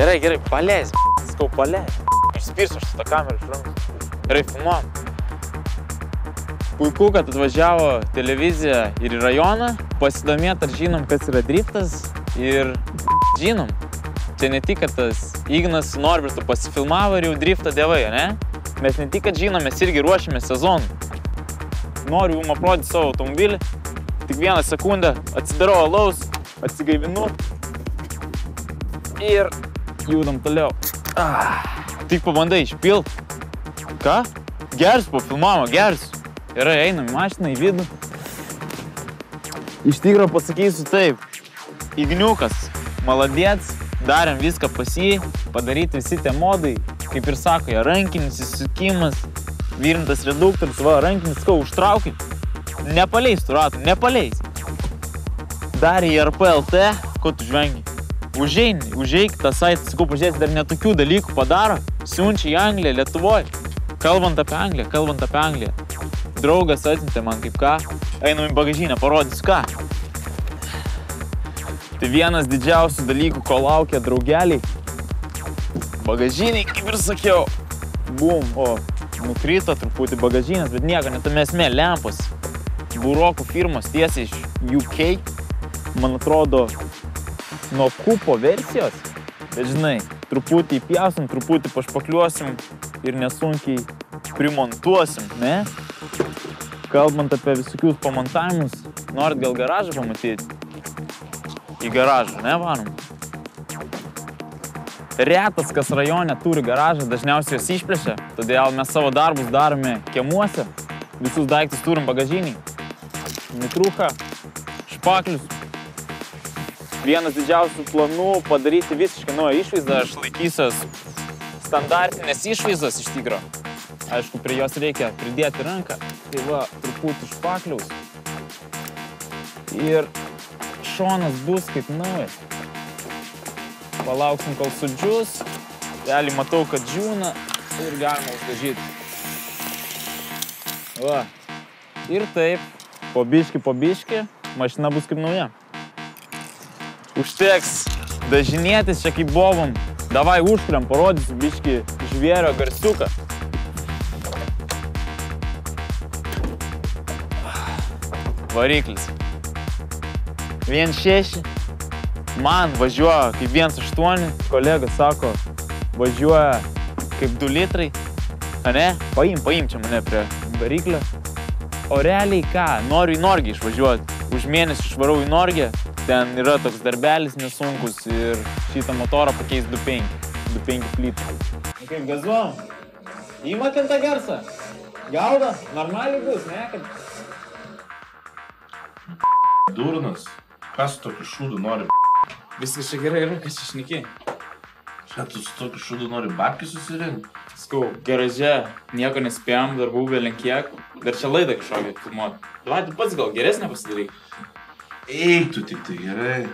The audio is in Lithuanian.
Gerai, paleis, skau, paleis. Išspirsiu aš tą kamerą iš rankų. Gerai, filmuojam. Puiku, kad atvažiavo televizija ir į rajoną. Pasidomėt, ar žinom, kas yra driftas. Ir žinom. Čia ne tik, kad tas Ignas su Norbertu pasifilmavo ir jau driftą dievai, ne? Mes ne tik, kad žinom, mes irgi ruošiame sezonų. Noriu jums aprodyti savo automobilį. Tik vieną sekundę atsidarau alaus, atsigaivinu. Ir judam toliau. Tik pabandai išpilt. Ką? Gersiu po filmavimo, gersiu. Gerai, einam į mašiną, į vidų. Iš tikro pasakysiu taip. Igniukas, maladėts, darėm viską pas jį, padaryti visi tie modai. Kaip ir sako, rankinis įsukimas, virintas reduktorius, va, rankinis, skau, užtraukit. Nepaleis tų ratų, nepaleis. Darė į RPLT, ko tu žvengi? Užeik tą saitą, sakau, pažiūrėsi, dar netokių dalykų padaro. Siunčia į Angliją, Lietuvoje. Kalbant apie Angliją. Draugas atsiuntė man kaip ką. Einam į bagažinę, parodysiu ką. Tai vienas didžiausių dalykų, ko laukia draugeliai. Bagažiniai, kaip ir sakiau. Bum, nukrito truputį bagažinės, bet nieko, netame esmė, lempos. Burokų firmos tiesiai iš UK. Man atrodo, nuo kupo versijos. Bet žinai, truputį įpjausim, truputį pašpakliuosim ir nesunkiai primontuosim, ne? Kalbant apie visokius pamontavimus, norit gal garažą pamatyti? Į garažą, ne, varom? Retas, kas rajone turi garažą, dažniausiai jos išplėšia, todėl mes savo darbus darome kiemuose, visus daiktus turim bagažinį, mitruką, špaklius. Vienas didžiausių planų padaryti visiškai naują išvaizdą, aš laikysiuos standartinės išvaizdos iš tikro. Aišku, prie jos reikia pridėti ranką, tai va, truputį špakliaus. Ir šonas bus kaip naujas. Palauksim, kol sudžius. Realiai matau, kad džiūna ir galima uždažyti. Va. Ir taip, po biški, mašina bus kaip nauja. Užteks dažinėtis čia kaip bovom. Davai užkuriam, parodysiu biški žvėrio garsiuką. Variklis. 1.6. Man važiuoja kaip 1.8. Kolega sako, važiuoja kaip 2 litrai. Ane? Paim čia mane prie variklio. O realiai ką? Noriu į Norgiją išvažiuoti. Už mėnesį išvarau į Norgiją. Ten yra toks darbelis nesunkus ir šitą motorą pakeis 2.5 plytų. Kaip gazuojam? Įmatėm tą garsą? Gauda? Normaliai bus, ne? Durnas. Kas su tokiu šūdu nori Viskas čia gerai yra, kas čia šnekiai? Čia tu su tokiu šūdu nori babkį susirinkti? Skau, garaže, nieko nespėjom, darbų belenkiek. Dar čia laidą kažkokią filmuoti. Davai, tu pats gal geresnę pasidaryk. Eik tu tik tai gerai.